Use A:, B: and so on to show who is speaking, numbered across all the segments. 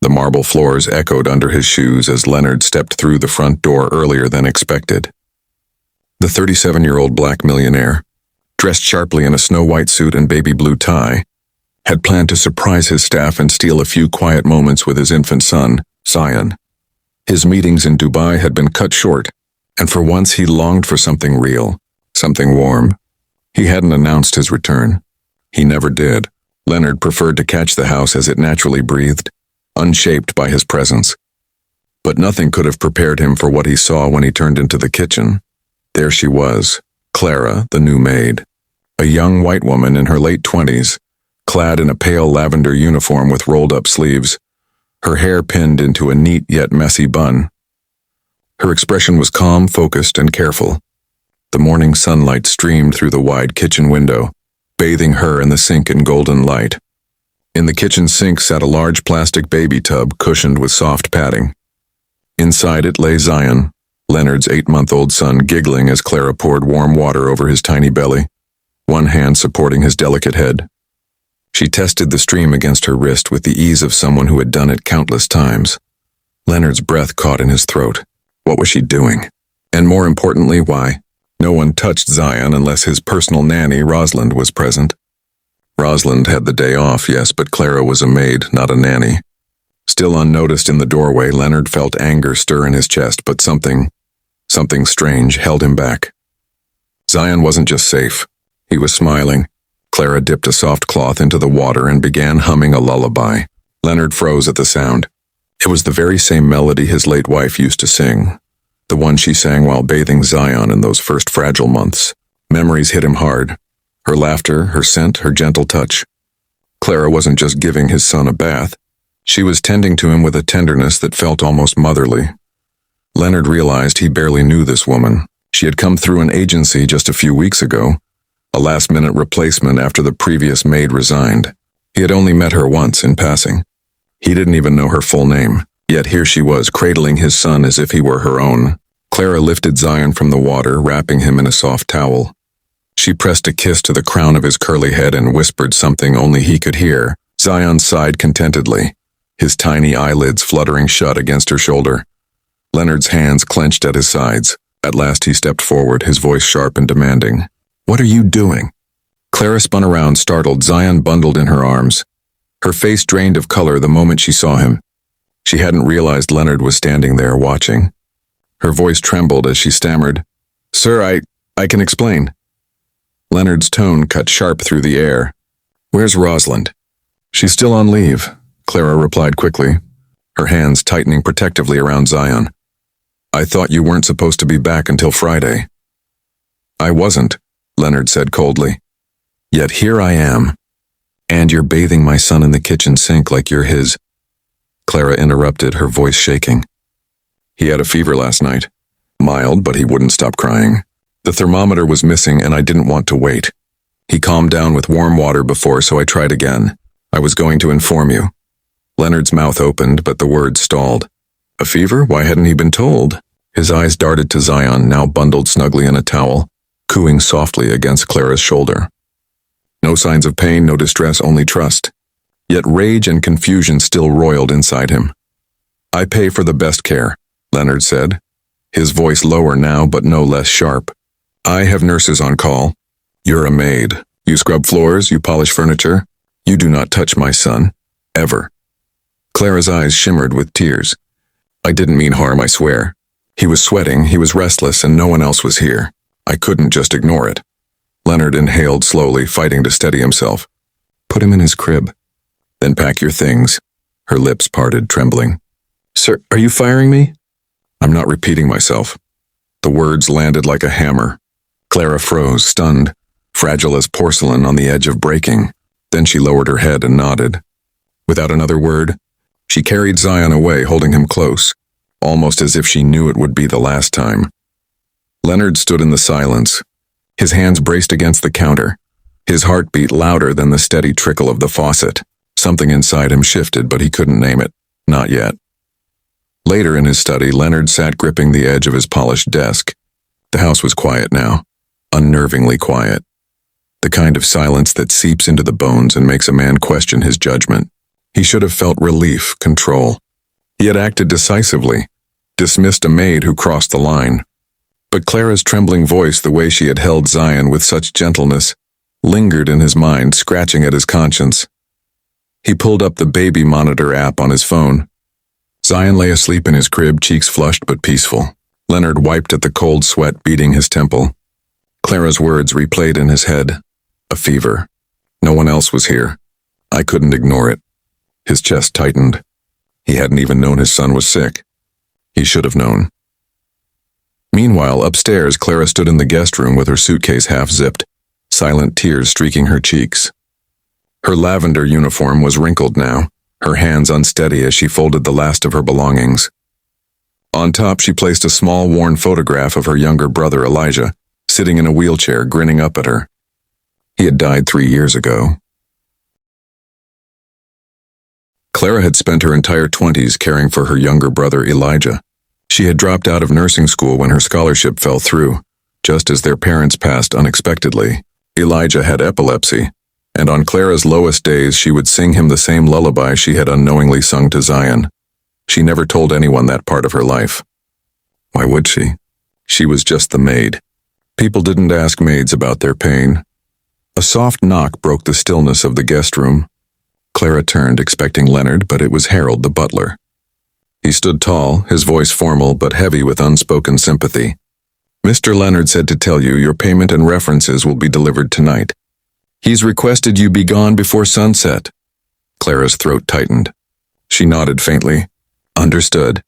A: The marble floors echoed under his shoes as Leonard stepped through the front door earlier than expected. The 37-year-old black millionaire, dressed sharply in a snow-white suit and baby blue tie, had planned to surprise his staff and steal a few quiet moments with his infant son, Zion. His meetings in Dubai had been cut short, and for once he longed for something real, something warm. He hadn't announced his return. He never did. Leonard preferred to catch the house as it naturally breathed, unshaped by his presence. But nothing could have prepared him for what he saw when he turned into the kitchen. There she was, Clara, the new maid, a young white woman in her late 20s, clad in a pale lavender uniform with rolled-up sleeves, her hair pinned into a neat yet messy bun. Her expression was calm, focused, and careful. The morning sunlight streamed through the wide kitchen window, bathing her in the sink in golden light. In the kitchen sink sat a large plastic baby tub cushioned with soft padding. Inside it lay Zion, Leonard's 8-month-old son, giggling as Clara poured warm water over his tiny belly, one hand supporting his delicate head. She tested the stream against her wrist with the ease of someone who had done it countless times. Leonard's breath caught in his throat. What was she doing? And more importantly, why? No one touched Zion unless his personal nanny, Rosalind, was present. Rosalind had the day off, yes, but Clara was a maid, not a nanny. Still unnoticed in the doorway, Leonard felt anger stir in his chest, but something strange held him back. Zion wasn't just safe. He was smiling. Clara dipped a soft cloth into the water and began humming a lullaby. Leonard froze at the sound. It was the very same melody his late wife used to sing, the one she sang while bathing Zion in those first fragile months. Memories hit him hard. Her laughter, her scent, her gentle touch. Clara wasn't just giving his son a bath. She was tending to him with a tenderness that felt almost motherly. Leonard realized he barely knew this woman. She had come through an agency just a few weeks ago, a last-minute replacement after the previous maid resigned. He had only met her once in passing. He didn't even know her full name, yet here she was, cradling his son as if he were her own. Clara lifted Zion from the water, wrapping him in a soft towel. She pressed a kiss to the crown of his curly head and whispered something only he could hear. Zion sighed contentedly, his tiny eyelids fluttering shut against her shoulder. Leonard's hands clenched at his sides. At last he stepped forward, his voice sharp and demanding. "What are you doing?" Clara spun around, startled, Zion bundled in her arms. Her face drained of color the moment she saw him. She hadn't realized Leonard was standing there watching. Her voice trembled as she stammered, "Sir, I can explain." Leonard's tone cut sharp through the air. "Where's Rosalind?" "She's still on leave," Clara replied quickly, her hands tightening protectively around Zion. "I thought you weren't supposed to be back until Friday." "I wasn't," Leonard said coldly. "Yet here I am. And you're bathing my son in the kitchen sink like you're his." Clara interrupted, her voice shaking. "He had a fever last night. Mild, but he wouldn't stop crying. The thermometer was missing and I didn't want to wait. He calmed down with warm water before, so I tried again. I was going to inform you." Leonard's mouth opened, but the words stalled. A fever? Why hadn't he been told? His eyes darted to Zion, now bundled snugly in a towel, cooing softly against Clara's shoulder. No signs of pain, no distress, only trust. Yet rage and confusion still roiled inside him. "I pay for the best care," Leonard said, his voice lower now but no less sharp. "I have nurses on call. You're a maid. You scrub floors, you polish furniture. You do not touch my son. Ever." Clara's eyes shimmered with tears. "I didn't mean harm, I swear. He was sweating, he was restless, and no one else was here. I couldn't just ignore it." Leonard inhaled slowly, fighting to steady himself. "Put him in his crib. Then pack your things." Her lips parted, trembling. "Sir, are you firing me?" "I'm not repeating myself." The words landed like a hammer. Clara froze, stunned, fragile as porcelain on the edge of breaking. Then she lowered her head and nodded. Without another word, she carried Zion away, holding him close, almost as if she knew it would be the last time. Leonard stood in the silence, his hands braced against the counter, his heart beat louder than the steady trickle of the faucet. Something inside him shifted, but he couldn't name it. Not yet. Later in his study, Leonard sat gripping the edge of his polished desk. The house was quiet now, unnervingly quiet. The kind of silence that seeps into the bones and makes a man question his judgment. He should have felt relief, control. He had acted decisively, dismissed a maid who crossed the line. But Clara's trembling voice, the way she had held Zion with such gentleness, lingered in his mind, scratching at his conscience. He pulled up the baby monitor app on his phone. Zion lay asleep in his crib, cheeks flushed but peaceful. Leonard wiped at the cold sweat beating his temple. Clara's words replayed in his head. A fever. No one else was here. I couldn't ignore it. His chest tightened. He hadn't even known his son was sick. He should have known. Meanwhile, upstairs, Clara stood in the guest room with her suitcase half-zipped, silent tears streaking her cheeks. Her lavender uniform was wrinkled now, her hands unsteady as she folded the last of her belongings. On top, she placed a small, worn photograph of her younger brother, Elijah, sitting in a wheelchair, grinning up at her. He had died 3 years ago. Clara had spent her entire 20s caring for her younger brother, Elijah. She had dropped out of nursing school when her scholarship fell through, just as their parents passed unexpectedly. Elijah had epilepsy, and on Clara's lowest days she would sing him the same lullaby she had unknowingly sung to Zion. She never told anyone that part of her life. Why would she? She was just the maid. People didn't ask maids about their pain. A soft knock broke the stillness of the guest room. Clara turned, expecting Leonard, but it was Harold, the butler. He stood tall, his voice formal but heavy with unspoken sympathy. Mr. Leonard said to tell you your payment and references will be delivered tonight. He's requested you be gone before sunset. Clara's throat tightened. She nodded faintly. Understood.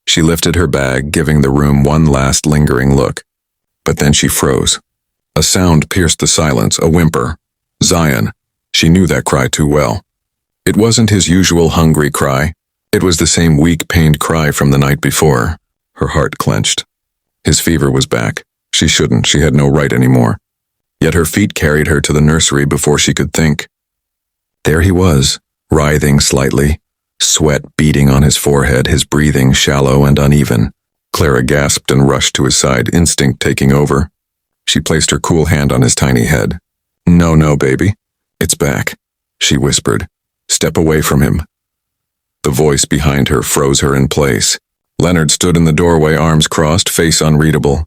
A: She lifted her bag, giving the room one last lingering look. But then she froze. A sound pierced the silence, a whimper. Zion. She knew that cry too well. It wasn't his usual hungry cry. It was the same weak, pained cry from the night before. Her heart clenched. His fever was back. She shouldn't. She had no right anymore. Yet her feet carried her to the nursery before she could think. There he was, writhing slightly, sweat beading on his forehead, his breathing shallow and uneven. Clara gasped and rushed to his side, instinct taking over. She placed her cool hand on his tiny head. No, baby. It's back, she whispered. Step away from him. The voice behind her froze her in place. Leonard stood in the doorway, arms crossed, face unreadable.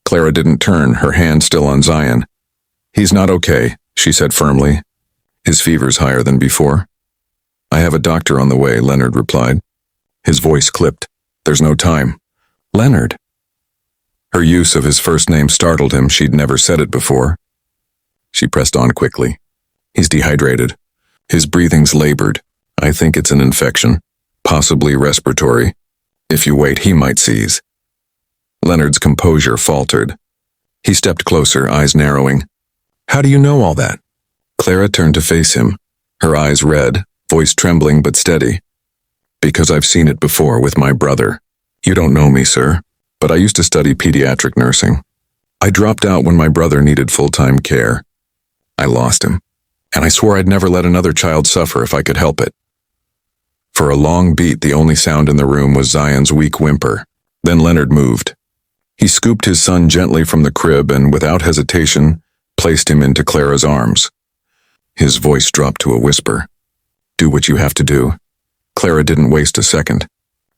A: Clara didn't turn, her hand still on Zion. He's not okay, she said firmly. His fever's higher than before. I have a doctor on the way, Leonard replied. His voice clipped. There's no time. Leonard. Her use of his first name startled him. She'd never said it before. She pressed on quickly. He's dehydrated. His breathing's labored. I think it's an infection, possibly respiratory. If you wait, he might seize. Leonard's composure faltered. He stepped closer, eyes narrowing. How do you know all that? Clara turned to face him, her eyes red, voice trembling but steady. Because I've seen it before with my brother. You don't know me, sir, but I used to study pediatric nursing. I dropped out when my brother needed full-time care. I lost him, and I swore I'd never let another child suffer if I could help it. For a long beat, the only sound in the room was Zion's weak whimper. Then Leonard moved. He scooped his son gently from the crib and, without hesitation, placed him into Clara's arms. His voice dropped to a whisper. Do what you have to do. Clara didn't waste a second.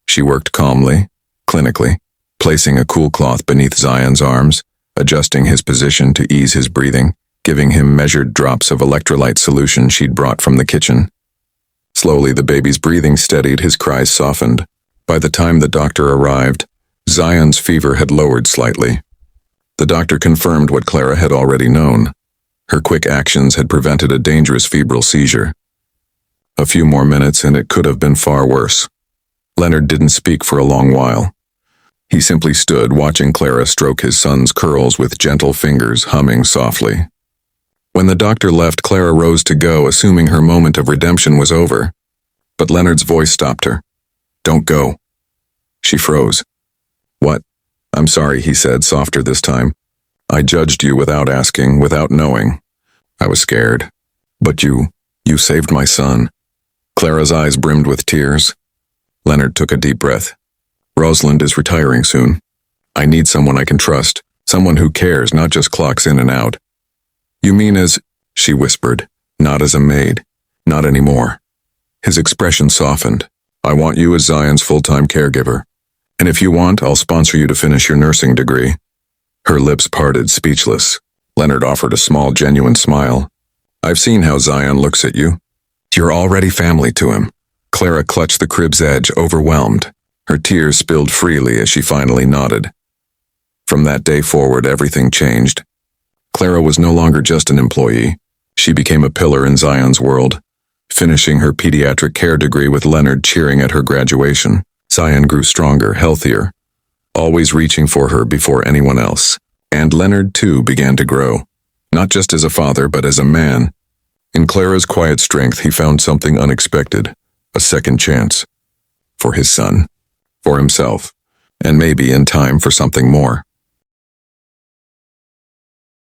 A: She worked calmly, clinically, placing a cool cloth beneath Zion's arms, adjusting his position to ease his breathing, giving him measured drops of electrolyte solution she'd brought from the kitchen. Slowly, the baby's breathing steadied, his cries softened. By the time the doctor arrived, Zion's fever had lowered slightly. The doctor confirmed what Clara had already known. Her quick actions had prevented a dangerous febrile seizure. A few more minutes and it could have been far worse. Leonard didn't speak for a long while. He simply stood, watching Clara stroke his son's curls with gentle fingers, humming softly. When the doctor left, Clara rose to go, assuming her moment of redemption was over. But Leonard's voice stopped her. Don't go. She froze. What? I'm sorry, he said, softer this time. I judged you without asking, without knowing. I was scared. But you saved my son. Clara's eyes brimmed with tears. Leonard took a deep breath. Rosalind is retiring soon. I need someone I can trust, someone who cares, not just clocks in and out. You mean as, she whispered, not as a maid, not anymore. His expression softened. I want you as Zion's full-time caregiver. And if you want, I'll sponsor you to finish your nursing degree. Her lips parted, speechless. Leonard offered a small, genuine smile. I've seen how Zion looks at you. You're already family to him. Clara clutched the crib's edge, overwhelmed. Her tears spilled freely as she finally nodded. From that day forward, everything changed. Clara was no longer just an employee. She became a pillar in Zion's world. Finishing her pediatric care degree with Leonard cheering at her graduation, Zion grew stronger, healthier, always reaching for her before anyone else. And Leonard, too, began to grow, not just as a father, but as a man. In Clara's quiet strength, he found something unexpected, a second chance. For his son, for himself, and maybe in time for something more.